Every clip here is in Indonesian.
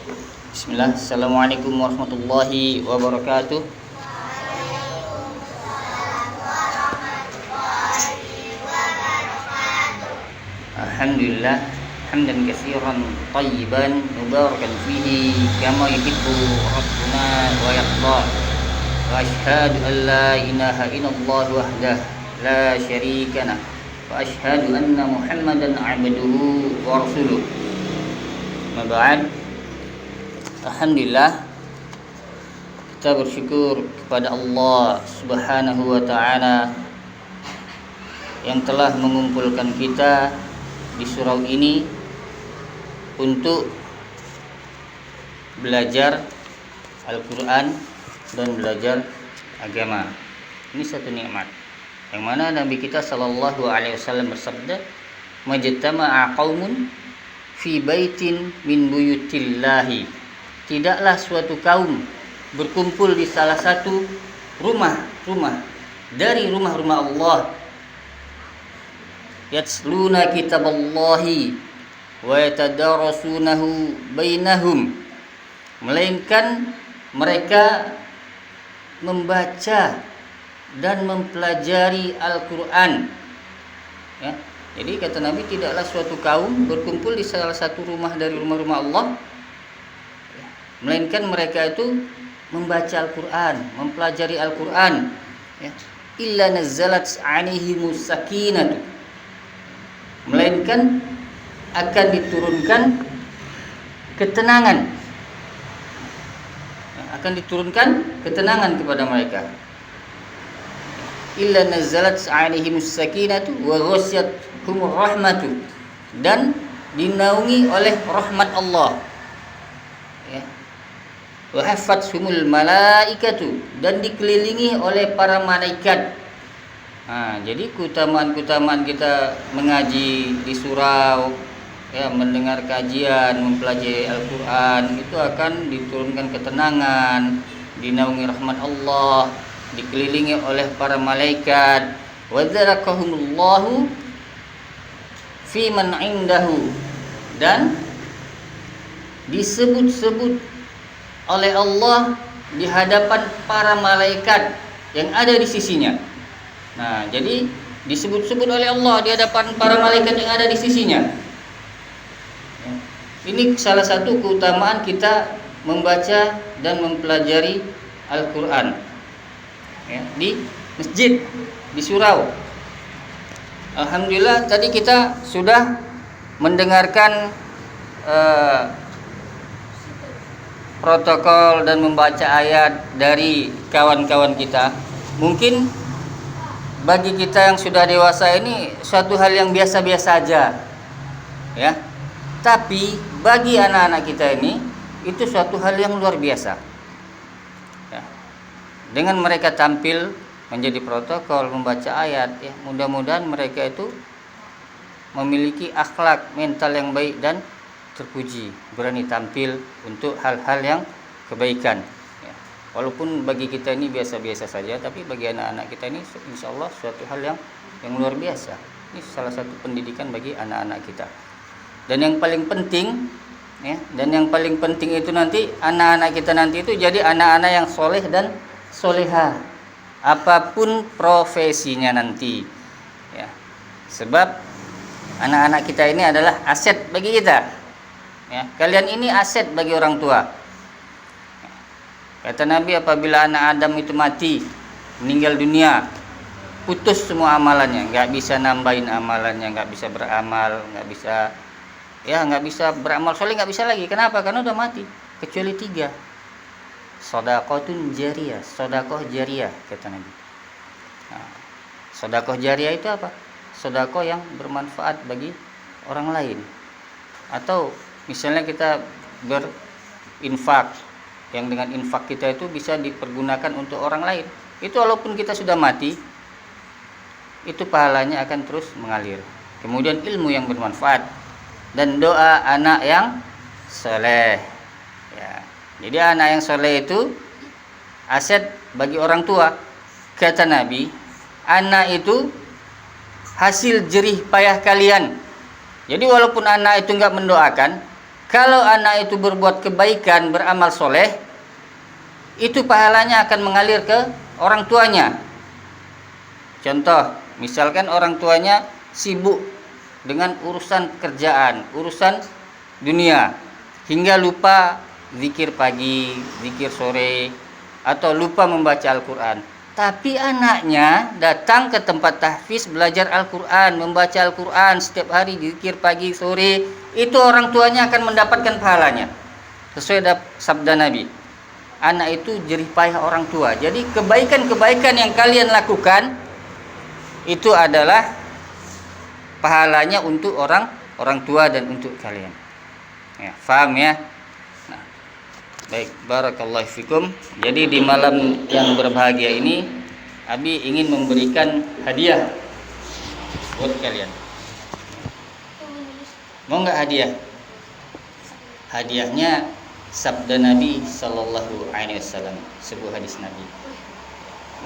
Bismillah. Assalamualaikum warahmatullahi wabarakatuh. Alhamdulillah hamdan katsiran thayyiban mubarakan fihi kama yuhibbu rabbuna wa yarda. Wa asyhadu an la ilaha illallah wahdahu la syarika lah. Wa asyhadu anna Muhammadan 'abduhu wa rasuluh. Ma ba'd. Alhamdulillah, kita bersyukur kepada Allah Subhanahu wa taala yang telah mengumpulkan kita di surau ini untuk belajar Al-Qur'an dan belajar agama. Ini satu nikmat yang mana Nabi kita sallallahu alaihi wasallam bersabda, "Majtama'a qaumun fi baitin min buyutillahi." Tidaklah suatu kaum berkumpul di salah satu rumah dari rumah-rumah Allah, yatsluna kitaballahi wa yatadarasunahu bainahum, melainkan mereka membaca dan mempelajari Al-Qur'an. Ya. Jadi kata Nabi, tidaklah suatu kaum berkumpul di salah satu rumah dari rumah-rumah Allah, melainkan mereka itu membaca Al-Qur'an, mempelajari Al-Qur'an, ya. Illa nazzalat 'alaihimus sakinatu, melainkan akan diturunkan ketenangan, ya, akan diturunkan ketenangan kepada mereka. Illa nazzalat 'alaihimus sakinatu wa ghasyiyatuhumur rahmatu, dan dinaungi oleh rahmat Allah, ya. Wa haffathumul malaikatu, dan dikelilingi oleh para malaikat. Jadi keutamaan-keutamaan kita mengaji di surau, ya, mendengar kajian, mempelajari Al-Qur'an, itu akan diturunkan ketenangan, dinaungi rahmat Allah, dikelilingi oleh para malaikat. Wa dzarakahumullahu fi man 'indahu, dan disebut-sebut oleh Allah di hadapan para malaikat yang ada di sisinya. Nah, jadi disebut-sebut oleh Allah di hadapan para malaikat yang ada di sisinya. Ini salah satu keutamaan kita membaca dan mempelajari Al-Qur'an, ya, di masjid, di surau. Alhamdulillah, tadi kita sudah mendengarkan protokol dan membaca ayat dari kawan-kawan kita. Mungkin bagi kita yang sudah dewasa ini suatu hal yang biasa-biasa aja, ya. Tapi bagi anak-anak kita ini itu suatu hal yang luar biasa, ya. Dengan mereka tampil menjadi protokol membaca ayat, ya, mudah-mudahan mereka itu memiliki akhlak mental yang baik dan terpuji, berani tampil untuk hal-hal yang kebaikan, ya. Walaupun bagi kita ini biasa-biasa saja, tapi bagi anak-anak kita ini insya Allah suatu hal yang luar biasa. Ini salah satu pendidikan bagi anak-anak kita. Dan yang paling penting, ya, itu nanti anak-anak kita nanti itu jadi anak-anak yang soleh dan soleha, apapun profesinya nanti, ya. Sebab anak-anak kita ini adalah aset bagi kita. Ya, kalian ini aset bagi orang tua. Kata Nabi, apabila anak Adam itu mati, meninggal dunia, putus semua amalannya, nggak bisa nambahin amalannya, nggak bisa beramal, nggak bisa beramal soleh, nggak bisa lagi. Kenapa? Karena udah mati. Kecuali 3, sedekahun jariyah, sedekah jariyah, kata Nabi. Nah, sedekah jariyah itu apa? Sedekah yang bermanfaat bagi orang lain. Atau misalnya kita berinfak, yang dengan infak kita itu bisa dipergunakan untuk orang lain. Itu walaupun kita sudah mati, itu pahalanya akan terus mengalir. Kemudian ilmu yang bermanfaat dan doa anak yang soleh, ya. Jadi anak yang soleh itu aset bagi orang tua. Kata Nabi, anak itu hasil jerih payah kalian. Jadi walaupun anak itu enggak mendoakan, Kalau anak itu berbuat kebaikan, beramal soleh, itu pahalanya akan mengalir ke orang tuanya. Contoh, misalkan orang tuanya sibuk dengan urusan pekerjaan, urusan dunia, hingga lupa zikir pagi, zikir sore, atau lupa membaca Al-Quran. Tapi anaknya datang ke tempat tahfiz, belajar Al-Quran, membaca Al-Quran setiap hari, zikir pagi, sore, itu orang tuanya akan mendapatkan pahalanya. Sesuai sabda Nabi, anak itu jerih payah orang tua. Jadi kebaikan-kebaikan yang kalian lakukan itu adalah pahalanya untuk orang tua dan untuk kalian. Ya, paham ya? Nah, baik, barakallahu fikum. Jadi di malam yang berbahagia ini, Abi ingin memberikan hadiah buat kalian. Mau nggak hadiah? Hadiahnya sabda Nabi Sallallahu Alaihi Wasallam, sebuah hadis Nabi.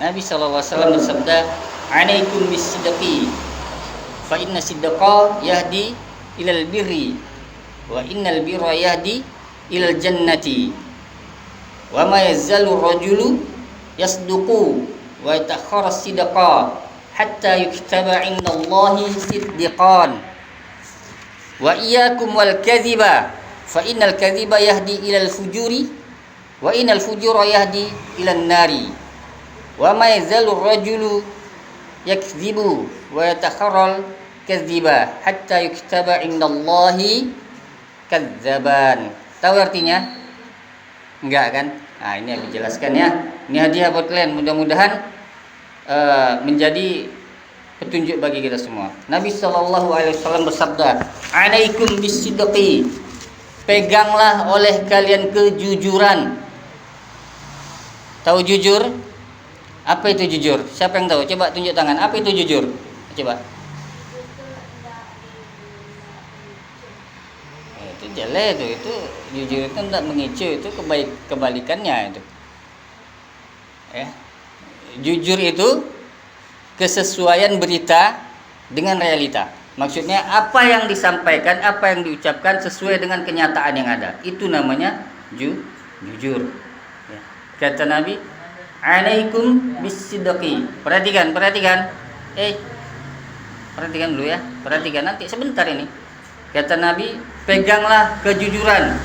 Nabi Sallallahu Alaihi Wasallam bersabda, "Alaikum bis-sidqi, fa inna sidqa yahdi ilal birri, wa innal birra yahdi ilal jannati, wa ma yazalu rajulu yasduqu wa yatakhara sidqa hatta yuktaba indallahi siddiqan, wa iyyakum wal kadhiba, fa innal kadhiba yahdi ilal fujuri, wa innal fujura yahdi ilan nari, wa ma yazalu rajulu yakdzibu wa yatakharral kadziba hatta yuktaba indallahi kadzaban." Tahu artinya? Enggak kan? Nah, ini aku jelaskan ya. Ini hadiah buat kalian. Mudah-mudahan menjadi petunjuk bagi kita semua. Nabi Shallallahu Alaihi Wasallam bersabda, "Alaikum bis-sidqi." Peganglah oleh kalian kejujuran. Tahu jujur? Apa itu jujur? Siapa yang tahu? Coba tunjuk tangan. Apa itu jujur? Coba. Itu jelek itu jujur itu tidak mengecoh, itu kebalikannya itu. Ya. Jujur itu kesesuaian berita dengan realita. Maksudnya apa yang disampaikan, apa yang diucapkan sesuai dengan kenyataan yang ada. Itu namanya jujur. Ya. Kata Nabi, "Alaikum bis-sidqi." Perhatikan. Perhatikan dulu ya. Perhatikan nanti sebentar ini. Kata Nabi, peganglah kejujuran.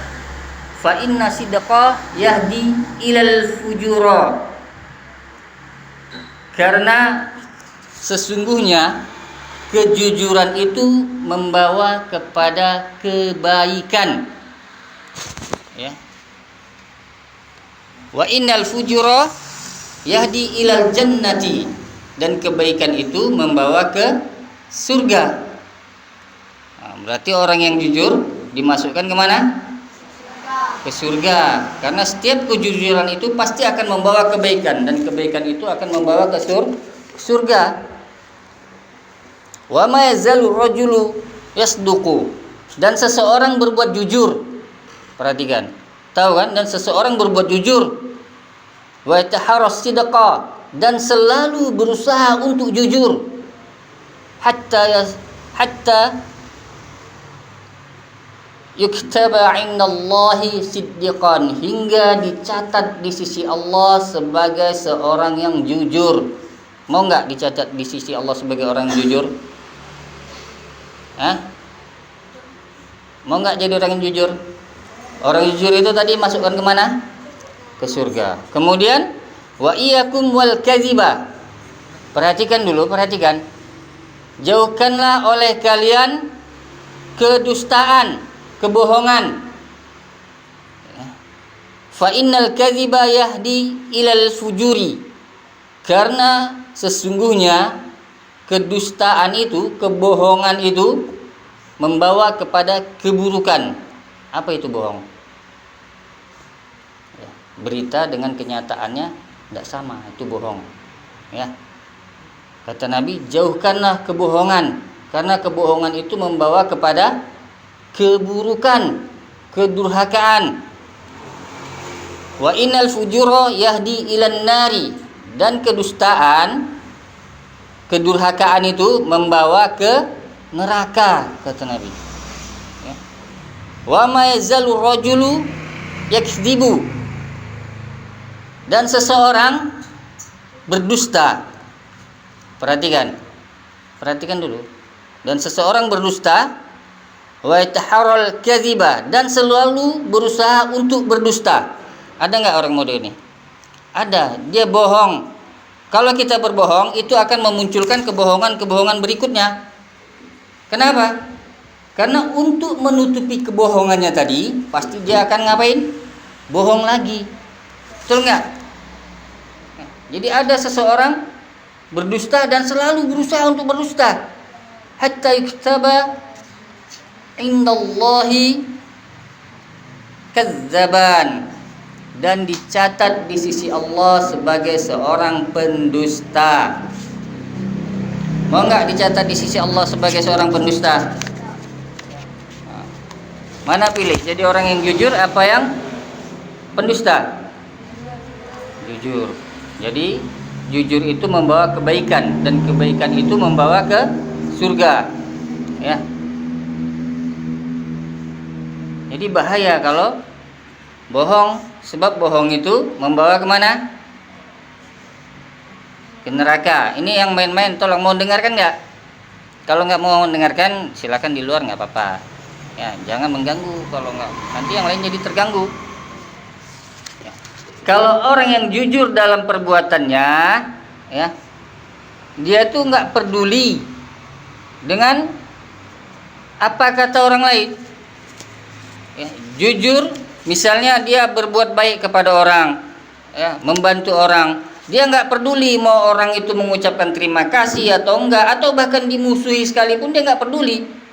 Fa inna sidqa yahdi ilal fujura. Karena sesungguhnya kejujuran itu membawa kepada kebaikan. Ya. Wa innal fujura yahdi ilal jannati, dan kebaikan itu membawa ke surga. Nah, berarti orang yang jujur dimasukkan kemana? Ke surga. Karena setiap kejujuran itu pasti akan membawa kebaikan, dan kebaikan itu akan membawa ke surga. Wa ma yazalu rajulu yasduqu, dan seseorang berbuat jujur. Perhatikan. Tahu kan? Dan seseorang berbuat jujur. Wa yataharras sidqa, dan selalu berusaha untuk jujur. Hatta yuktaba indallahi siddiqan, hingga dicatat di sisi Allah sebagai seorang yang jujur. Mau enggak dicatat di sisi Allah sebagai orang yang jujur? Hah? Mau enggak jadi orang yang jujur? Orang jujur itu tadi masukkan kemana? Ke surga. Kemudian wa iyyakum wal kadziba. Perhatikan. Jauhkanlah oleh kalian kedustaan, kebohongan. Fa innal kadziba yahdi ilal fujuri. Karena sesungguhnya kedustaan itu, kebohongan itu membawa kepada keburukan. Apa itu bohong? Ya, berita dengan kenyataannya tidak sama, itu bohong. Ya. Kata Nabi, jauhkanlah kebohongan, karena kebohongan itu membawa kepada keburukan, kedurhakaan. Wa innal fujura yahdi ilan nari, dan kedustaan, kedurhakaan itu membawa ke neraka, kata Nabi. Ya. Wa ma yazalu rajulu yakdzibu, dan seseorang berdusta. Perhatikan dulu. Dan seseorang berdusta, wa yataharral kadhiba, dan selalu berusaha untuk berdusta. Ada nggak orang model ini? Ada. Dia bohong. Kalau kita berbohong, itu akan memunculkan kebohongan-kebohongan berikutnya. Kenapa? Karena untuk menutupi kebohongannya tadi, pasti dia akan ngapain? Bohong lagi. Betul nggak? Jadi ada seseorang berdusta dan selalu berusaha untuk berdusta. Hatta yuktaba indallahi kazzaban, dan dicatat di sisi Allah sebagai seorang pendusta. Mau nggak dicatat di sisi Allah sebagai seorang pendusta? Mana pilih? Jadi orang yang jujur apa yang pendusta? Jujur. Jadi jujur itu membawa kebaikan, dan kebaikan itu membawa ke surga. Ya. Jadi bahaya kalau bohong, sebab bohong itu membawa kemana? Ke neraka. Ini yang main-main, tolong mau dengarkan nggak? Kalau nggak mau mendengarkan, silakan di luar, nggak apa-apa. Ya, jangan mengganggu, kalau nggak nanti yang lain jadi terganggu. Ya. Kalau orang yang jujur dalam perbuatannya, ya, dia tuh nggak peduli dengan apa kata orang lain. Ya, jujur, misalnya dia berbuat baik kepada orang, ya, membantu orang, dia nggak peduli mau orang itu mengucapkan terima kasih atau enggak, atau bahkan dimusuhi sekalipun dia nggak peduli.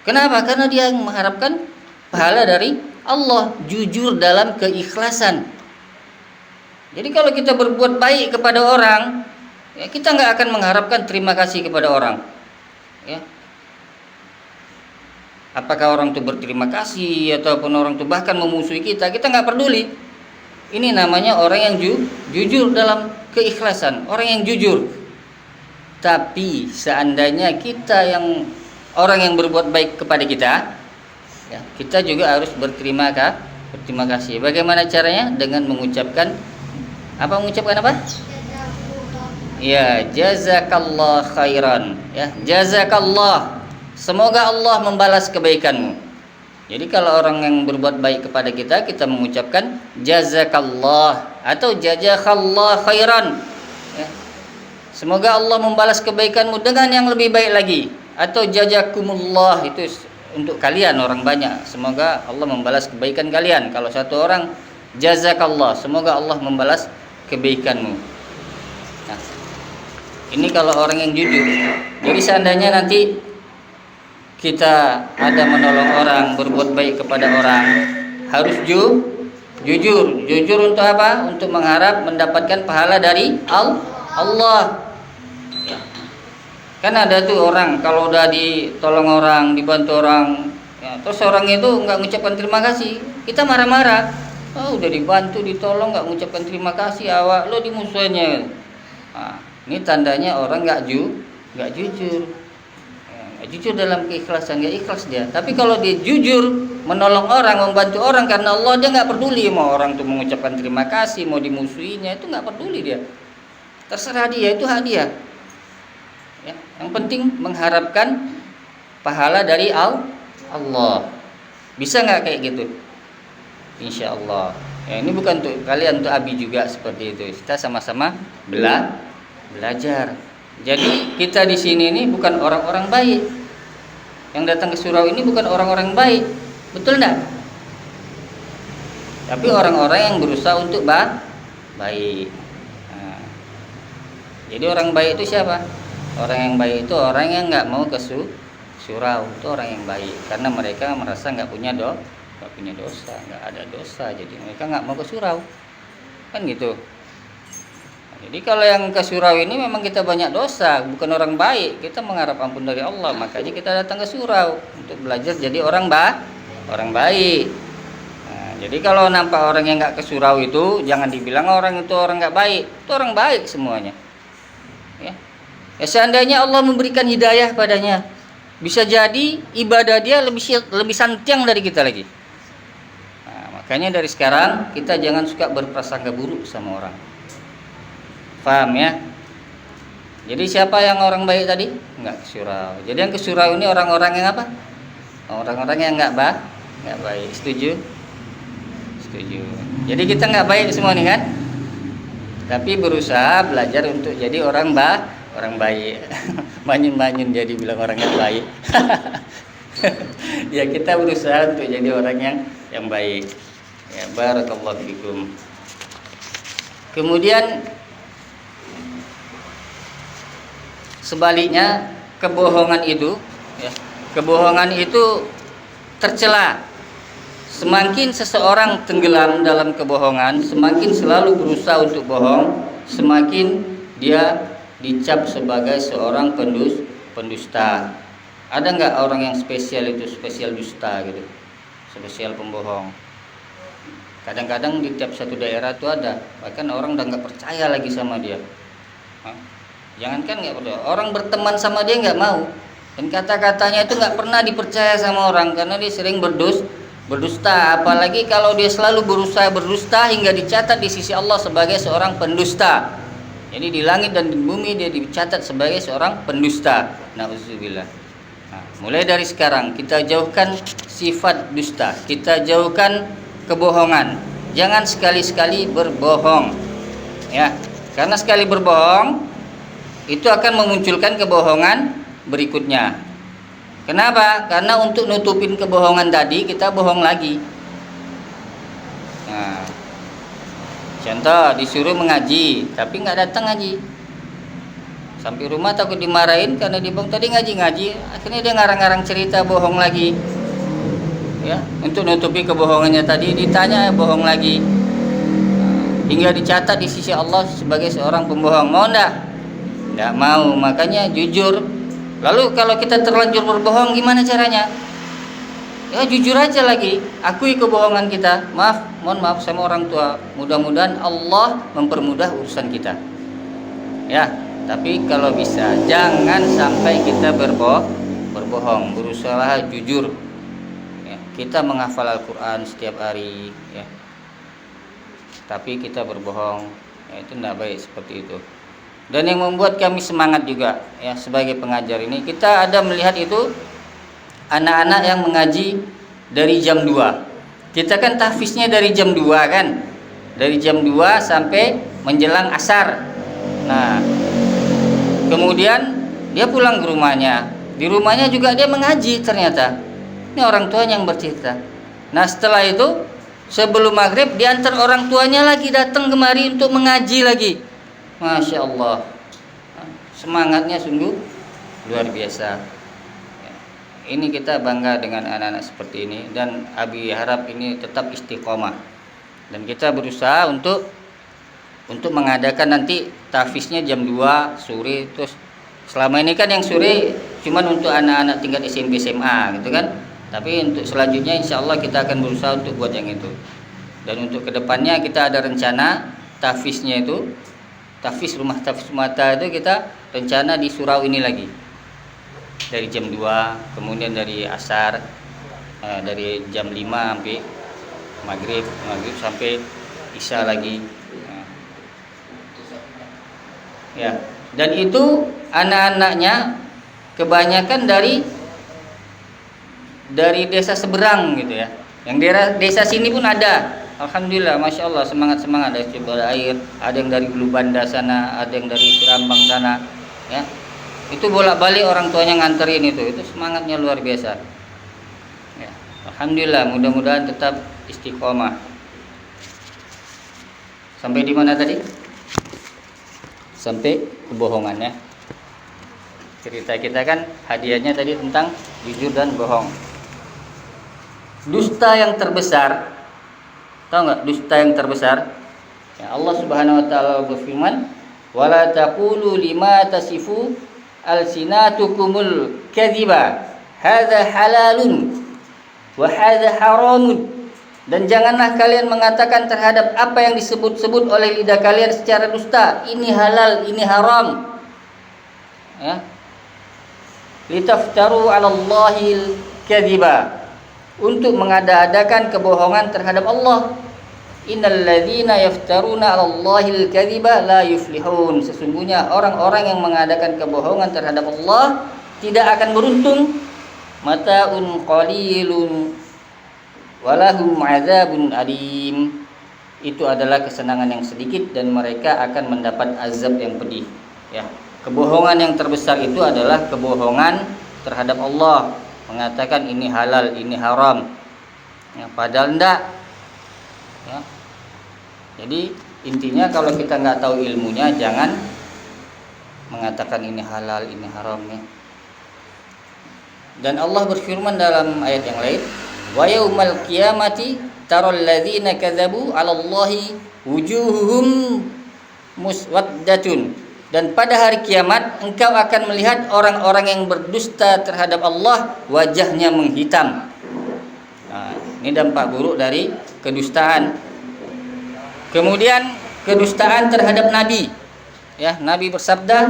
Kenapa? Karena dia mengharapkan pahala dari Allah, jujur dalam keikhlasan. Jadi kalau kita berbuat baik kepada orang, ya, kita nggak akan mengharapkan terima kasih kepada orang. Ya. Apakah orang itu berterima kasih ataupun orang itu bahkan memusuhi kita nggak peduli. Ini namanya orang yang jujur dalam keikhlasan, orang yang jujur. Tapi seandainya kita yang orang yang berbuat baik kepada kita, ya, kita juga harus berterima kasih. Bagaimana caranya? Dengan mengucapkan apa? Mengucapkan apa? Ya, jazakallah khairan. Ya, jazakallah. Semoga Allah membalas kebaikanmu. Jadi kalau orang yang berbuat baik kepada kita, kita mengucapkan jazakallah atau jazakallah khairan. Ya. Semoga Allah membalas kebaikanmu dengan yang lebih baik lagi. Atau jazakumullah, itu untuk kalian orang banyak, semoga Allah membalas kebaikan kalian. Kalau satu orang, jazakallah, semoga Allah membalas kebaikanmu. Nah, ini kalau orang yang jujur. Jadi seandainya nanti kita ada menolong orang, berbuat baik kepada orang, harus jujur untuk apa? Untuk mengharap mendapatkan pahala dari Allah. Kan ada tuh orang kalau udah ditolong orang, dibantu orang, ya, terus orang itu nggak mengucapkan terima kasih, kita marah-marah. Oh, udah dibantu, ditolong, nggak mengucapkan terima kasih, awak lo dimusuhinnya. Nah, ini tandanya orang nggak jujur, ya, nggak jujur dalam keikhlasan, nggak ikhlas dia. Tapi kalau dia jujur menolong orang, membantu orang karena Allah, dia nggak peduli mau orang tuh mengucapkan terima kasih, mau dimusuhinya, itu nggak peduli dia. Terserah dia, itu hak dia. Ya, yang penting mengharapkan pahala dari Allah. Bisa nggak kayak gitu? Insya Allah. Ya, ini bukan untuk kalian, untuk Abi juga seperti itu. Kita sama-sama belajar. Jadi kita di sini ini bukan orang-orang baik. Yang datang ke surau ini bukan orang-orang baik, betul nggak? Tapi orang-orang yang berusaha untuk baik. Nah, jadi orang baik itu siapa? Orang yang baik itu orang yang nggak mau ke surau, itu orang yang baik, karena mereka merasa nggak punya dosa, nggak ada dosa, jadi mereka nggak mau ke surau, kan gitu. Jadi kalau yang ke surau ini memang kita banyak dosa, bukan orang baik, kita mengharap ampun dari Allah, makanya kita datang ke surau untuk belajar jadi orang baik. Nah, jadi kalau nampak orang yang nggak ke surau itu, jangan dibilang orang itu orang nggak baik, itu orang baik semuanya. Ya, seandainya Allah memberikan hidayah padanya, Bisa jadi ibadah dia lebih santiang dari kita lagi. Nah, makanya dari sekarang kita jangan suka berprasangka buruk sama orang. Paham ya? Jadi siapa yang orang baik tadi? Enggak ke surau. Jadi yang ke surau ini orang-orang yang apa? Orang-orang yang enggak baik. Setuju? Setuju. Jadi kita enggak baik semua nih kan? Tapi berusaha belajar untuk jadi orang baik. Manyun-manyun jadi bilang orang yang baik. Ya kita berusaha untuk jadi orang yang baik. Ya, barakallahu fikum. Kemudian sebaliknya kebohongan itu tercela. Semakin seseorang tenggelam dalam kebohongan, semakin selalu berusaha untuk bohong, semakin dia dicap sebagai seorang pendusta. Ada nggak orang yang spesial dusta gitu, spesial pembohong? Kadang-kadang di tiap satu daerah itu ada, bahkan orang udah nggak percaya lagi sama dia. Jangankan nggak percaya, orang berteman sama dia nggak mau, dan kata-katanya itu nggak pernah dipercaya sama orang karena dia sering berdusta. Apalagi kalau dia selalu berusaha berdusta hingga dicatat di sisi Allah sebagai seorang pendusta. Jadi di langit dan di bumi dia dicatat sebagai seorang pendusta. Nauzubillah. Nah, mulai dari sekarang kita jauhkan sifat dusta, kita jauhkan kebohongan. Jangan sekali-sekali berbohong. Ya, karena sekali berbohong itu akan memunculkan kebohongan berikutnya. Kenapa? Karena untuk nutupin kebohongan tadi kita bohong lagi. Nah, contoh disuruh mengaji tapi nggak datang ngaji. Sampai rumah takut dimarahin karena dia bilang tadi ngaji. Akhirnya dia ngarang-ngarang cerita bohong lagi. Ya, untuk nutupi kebohongannya tadi ditanya bohong lagi. Hingga dicatat di sisi Allah sebagai seorang pembohong. Mau enggak? Enggak mau, makanya jujur. Lalu kalau kita terlanjur berbohong gimana caranya? Ya jujur aja lagi, akui kebohongan kita. Mohon maaf sama orang tua. Mudah-mudahan Allah mempermudah urusan kita. Ya, tapi kalau bisa jangan sampai kita berbohong, berusaha jujur. Ya, kita menghafal Al-Qur'an setiap hari, ya. Tapi kita berbohong, ya, itu tidak baik seperti itu. Dan yang membuat kami semangat juga ya sebagai pengajar ini, kita ada melihat itu anak-anak yang mengaji dari jam 2. Kita kan tahfiznya dari jam 2 kan. Dari jam 2 sampai menjelang asar. Nah, kemudian dia pulang ke rumahnya. Di rumahnya juga dia mengaji ternyata. Ini orang tuanya yang bercerita. Nah, setelah itu sebelum maghrib diantar orang tuanya lagi datang kemari untuk mengaji lagi. Masya Allah, semangatnya sungguh luar biasa. Ini kita bangga dengan anak-anak seperti ini, dan Abi harap ini tetap istiqomah. Dan kita berusaha untuk mengadakan nanti tahfiznya jam 2 sore. Terus selama ini kan yang sore cuman untuk anak-anak tingkat SMP SMA gitu kan. Tapi untuk selanjutnya insya Allah kita akan berusaha untuk buat yang itu. Dan untuk kedepannya kita ada rencana tahfiznya itu, tahfiz rumah tahfiz mata itu kita rencana di surau ini lagi. Dari jam 2, kemudian dari asar, dari jam 5 sampai maghrib sampai isya lagi. Ya, dan itu anak-anaknya kebanyakan dari desa seberang gitu ya. Yang desa sini pun ada. Alhamdulillah, masya Allah, semangat ada Cibada Air, ada yang dari Ulu Banda sana, ada yang dari Sirambang sana, ya. Itu bolak-balik orang tuanya nganterin itu semangatnya luar biasa. Ya, alhamdulillah, mudah-mudahan tetap istiqomah. Sampai di mana tadi? Sampai kebohongannya. Cerita kita kan hadiahnya tadi tentang jujur dan bohong. Dusta yang terbesar, tahu nggak dusta yang terbesar? Ya, Allah Subhanahu Wa Taala berfirman, "Wala taqulu lima tasifu alsinatukumul kadhiba, hadza halalun wa hadza haramun." Dan janganlah kalian mengatakan terhadap apa yang disebut-sebut oleh lidah kalian secara dusta, ini halal, ini haram. Ya. litaftaru 'ala Allahil kadhiba, untuk mengada-adakan kebohongan terhadap Allah. Innal ladzina yaftaruna 'ala Allahil kadhiba la yuflihun, sesungguhnya orang-orang yang mengadakan kebohongan terhadap Allah tidak akan beruntung. Mata'un qalilun walahum 'adzabun alim, itu adalah kesenangan yang sedikit dan mereka akan mendapat azab yang pedih. Ya, kebohongan yang terbesar itu adalah kebohongan terhadap Allah, mengatakan ini halal, ini haram, ya, padahal enggak. Ya. Jadi intinya kalau kita nggak tahu ilmunya, jangan mengatakan ini halal, ini haram, ya. Dan Allah berfirman dalam ayat yang lain, wa yaumal qiyamati taral ladzina kadzabu 'ala Allahi wujuhuhum muswaddatun, dan pada hari kiamat engkau akan melihat orang-orang yang berdusta terhadap Allah wajahnya menghitam. Nah, ini dampak buruk dari kedustaan. Kemudian kedustaan terhadap Nabi. Ya, Nabi bersabda,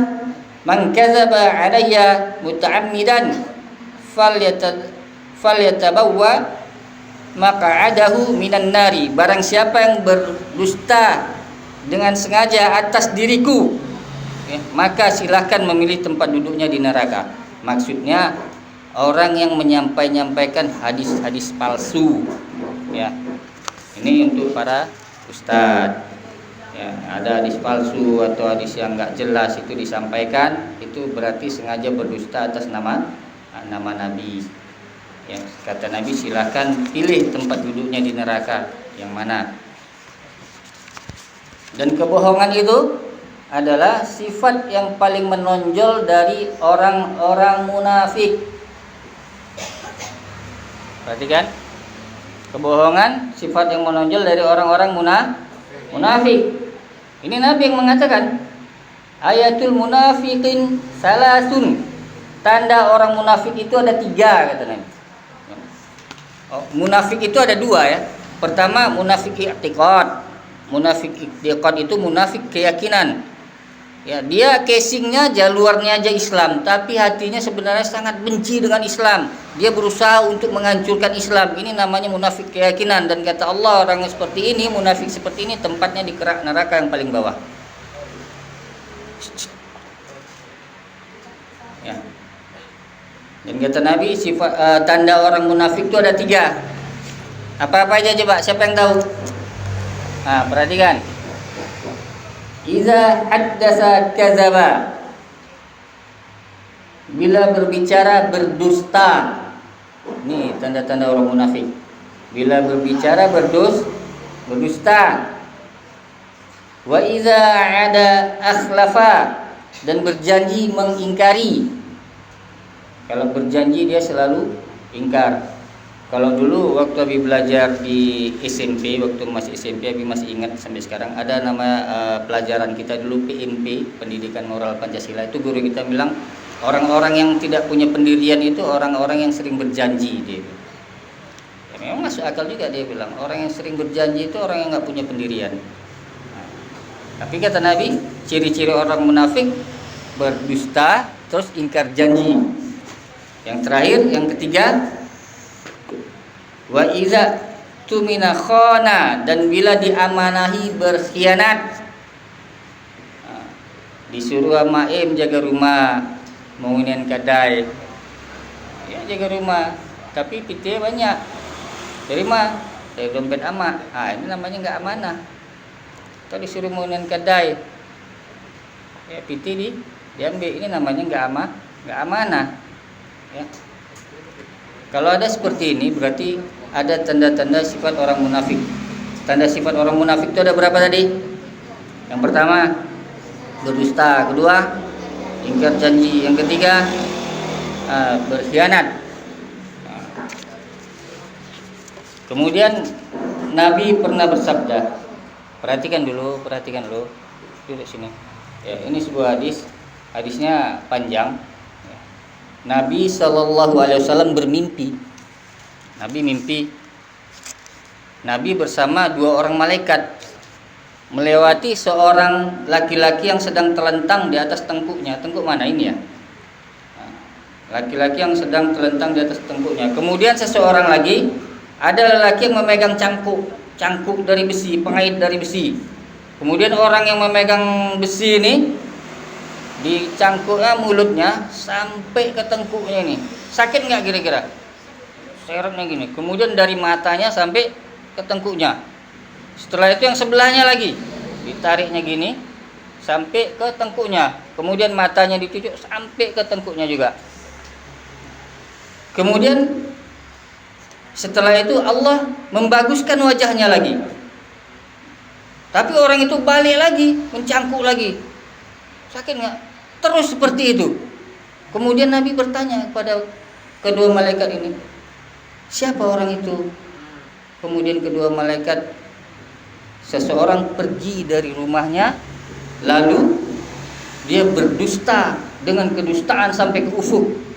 "Man kadzaba 'alayya muta'ammidan falyatabawwa maq'adahu minan nari." Barang siapa yang berdusta dengan sengaja atas diriku, ya, maka silahkan memilih tempat duduknya di neraka. Maksudnya orang yang menyampaikan hadis-hadis palsu, ya. Ini untuk para ustadz, ya, ada hadis palsu atau hadis yang enggak jelas itu disampaikan, itu berarti sengaja berdusta atas nama Nabi. Ya, kata Nabi, silakan pilih tempat duduknya di neraka yang mana. Dan kebohongan itu adalah sifat yang paling menonjol dari orang-orang munafik. Perhatikan, kebohongan sifat yang menonjol dari orang-orang munafik. Ini Nabi yang mengatakan, ayatul munafiqin salasun, tanda orang munafik itu ada 3, kata Nabi. Munafik itu ada 2, ya. Pertama munafik i'tiqad. Munafik i'tiqad itu munafik keyakinan. Ya, dia casingnya luarnya aja Islam, tapi hatinya sebenarnya sangat benci dengan Islam. Dia berusaha untuk menghancurkan Islam. Ini namanya munafik keyakinan, dan kata Allah orang yang seperti ini, munafik seperti ini tempatnya di kerak neraka yang paling bawah. Ya. Dan kata Nabi, sifat tanda orang munafik itu ada 3. Apa-apa aja coba, siapa yang tahu? Nah, perhatikan. Iza haddasa kadzaba, bila berbicara berdusta. Ini tanda-tanda orang munafik. Bila berbicara berdusta. Wa iza ada akhlafa, dan berjanji mengingkari. Kalau berjanji dia selalu ingkar. Kalau dulu waktu Abi belajar di SMP, waktu masih SMP, Abi masih ingat sampai sekarang, ada nama pelajaran kita dulu PMP, Pendidikan Moral Pancasila. Itu guru kita bilang, orang-orang yang tidak punya pendirian itu orang-orang yang sering berjanji, dia. Ya, memang masuk akal juga, dia bilang orang yang sering berjanji itu orang yang nggak punya pendirian. Nah, tapi kata Nabi, ciri-ciri orang munafik berdusta, terus ingkar janji. Yang terakhir, yang ketiga, wa iza tumina khana, dan bila diamanahi berkhianat. Nah, disuruh sama jaga rumah, mauinin kadai, ya jaga rumah, tapi PT banyak. Dari mana? Dari dompet ama. Ini namanya nggak amanah. Atau disuruh mauinin kadai, ya PT diambil, ini namanya nggak amanah. Ya. Kalau ada seperti ini berarti ada tanda-tanda sifat orang munafik. Tanda sifat orang munafik itu ada berapa tadi? Yang pertama berdusta, kedua ingkar janji, yang ketiga berkhianat. Kemudian Nabi pernah bersabda, perhatikan dulu, duduk sini. Ya, ini sebuah hadisnya panjang. Nabi SAW bermimpi. Nabi mimpi. Nabi bersama 2 orang malaikat melewati seorang laki-laki yang sedang terlentang di atas tengkuknya. Tengkuk mana ini ya? Laki-laki yang sedang terlentang di atas tengkuknya. Kemudian seseorang lagi, ada lelaki yang memegang cangkuk dari besi, pengait dari besi. Kemudian orang yang memegang besi ini di cangkuknya, mulutnya sampai ke tengkuknya ini. Sakit nggak kira-kira? Seretnya gini. Kemudian dari matanya sampai ke tengkuknya. Setelah itu yang sebelahnya lagi ditariknya gini sampai ke tengkuknya. Kemudian matanya ditujuk sampai ke tengkuknya juga. Kemudian setelah itu Allah membaguskan wajahnya lagi. Tapi orang itu balik lagi, mencangkuk lagi. Sakit nggak? Terus seperti itu. Kemudian Nabi bertanya kepada kedua malaikat ini, siapa orang itu? Kemudian kedua malaikat, seseorang pergi dari rumahnya, lalu dia berdusta dengan kedustaan sampai ke ufuk.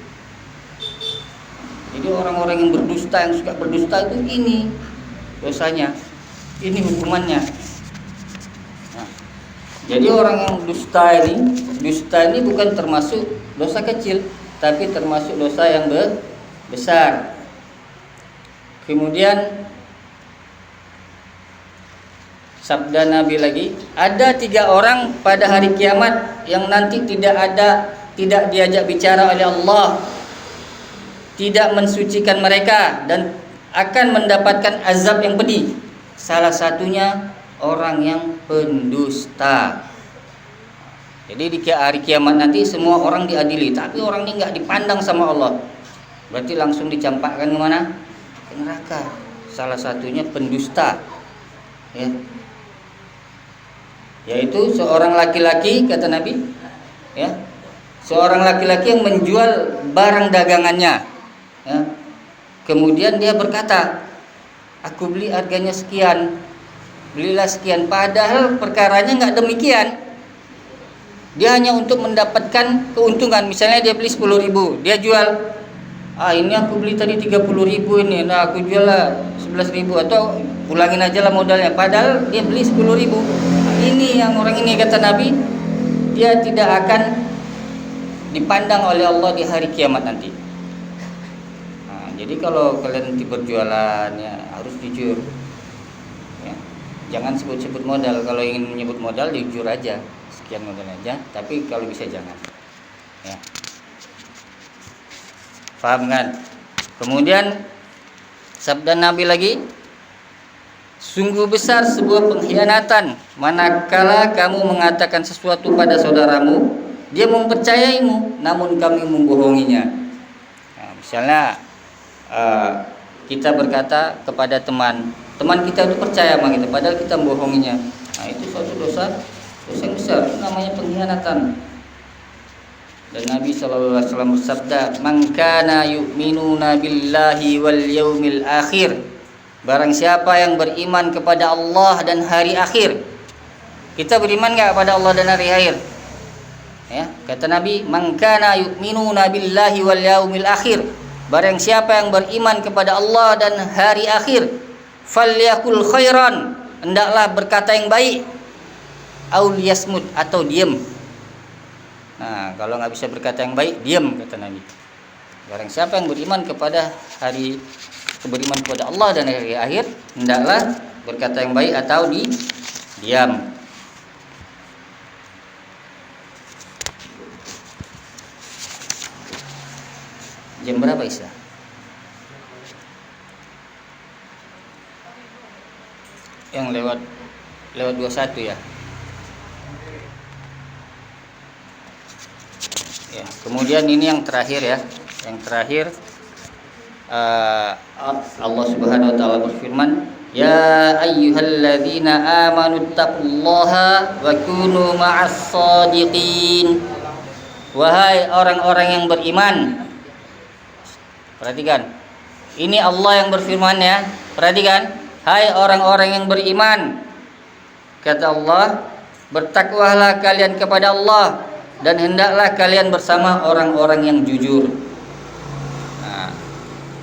Jadi orang-orang yang berdusta, yang suka berdusta itu ini dosanya, ini hukumannya. Nah, jadi orang yang dusta ini bukan termasuk dosa kecil, tapi termasuk dosa yang besar. Kemudian sabda Nabi lagi, ada 3 orang pada hari kiamat yang nanti tidak diajak bicara oleh Allah, tidak mensucikan mereka dan akan mendapatkan azab yang pedih. Salah satunya orang yang pendusta. Jadi di hari kiamat nanti semua orang diadili, tapi orang ini nggak dipandang sama Allah. Berarti langsung dicampakkan ke mana? Ke neraka. Salah satunya pendusta. Ya. Yaitu seorang laki-laki, kata Nabi, ya. Seorang laki-laki yang menjual barang dagangannya. Ya. Kemudian dia berkata, aku beli harganya sekian, belilah sekian. Padahal perkaranya nggak demikian. Dia hanya untuk mendapatkan keuntungan. Misalnya dia beli 10.000, dia jual, ini aku beli tadi 30.000 ini, nah aku jual lah 11.000, atau ulangin aja lah modalnya. Padahal dia beli 10.000. Ini yang orang ini, kata Nabi, dia tidak akan dipandang oleh Allah di hari kiamat nanti. Jadi kalau kalian nanti berjualan, ya harus jujur, ya. Jangan sebut-sebut modal. Kalau ingin menyebut modal, jujur aja, sekian modal aja. Tapi kalau bisa jangan, ya. Paham kan? Kemudian sabda Nabi lagi, sungguh besar sebuah pengkhianatan manakala kamu mengatakan sesuatu pada saudaramu, dia mempercayaimu, namun kami membohonginya. Nah, misalnya kita berkata kepada teman kita itu percaya sama kita, padahal kita membohonginya. Nah, itu suatu dosa yang besar, itu namanya pengkhianatan. Dan Nabi SAW bersabda, man kana yu'minuna billahi wal yaumil akhir, barang siapa yang beriman kepada Allah dan hari akhir. Kita beriman enggak pada Allah dan hari akhir? Ya, kata Nabi, man kana yu'minuna billahi wal yaumil akhir, barang siapa yang beriman kepada Allah dan hari akhir, falyakul khairan, hendaklah berkata yang baik, aul yasmut, atau diam. Nah, kalau nggak bisa berkata yang baik, diam, kata Nabi. Barang siapa yang beriman kepada Allah dan hari akhir, hendaklah berkata yang baik atau diam. Jam berapa Isya? Yang lewat 21 ya. Ya, kemudian ini yang terakhir ya. Yang terakhir Allah Subhanahu wa taala berfirman, ya ayyuhalladzina amanu taqullaha wa kunu ma'as shadiqin. Wahai orang-orang yang beriman. Perhatikan, ini Allah yang berfirman ya. Perhatikan, hai orang-orang yang beriman, kata Allah, bertakwalah kalian kepada Allah dan hendaklah kalian bersama orang-orang yang jujur. Nah,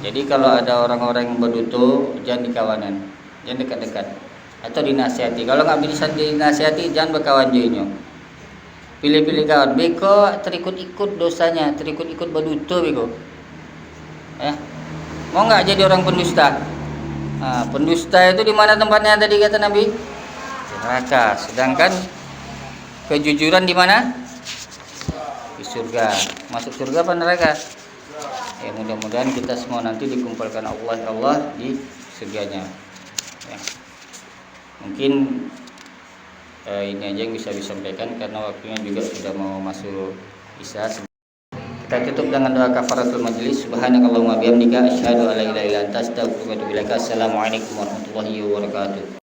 jadi kalau ada orang-orang yang berduto, jangan dikawanan, jangan dekat-dekat, atau dinasihati. Kalau nggak bisa dinasihati, jangan berkawan joinnya. Pilih-pilih kawan. Beko terikut-ikut dosanya, terikut-ikut berdusta beko. Ya. Mau nggak jadi orang pendusta? Nah, pendusta itu di mana tempatnya tadi kata Nabi? Di neraka. Sedangkan kejujuran di mana? Di surga. Masuk surga apa neraka? Ya mudah-mudahan kita semua nanti dikumpulkan Allah di surganya. Ya. Mungkin ini aja yang bisa disampaikan karena waktunya juga sudah mau masuk isya. Kita tutup dengan doa kafaratul majlis. Subhanakallahumma bihamdika asyhadu an la ilaha illa anta astaghfiruka wa atubu ilaik. Assalamualaikum warahmatullahi wabarakatuh.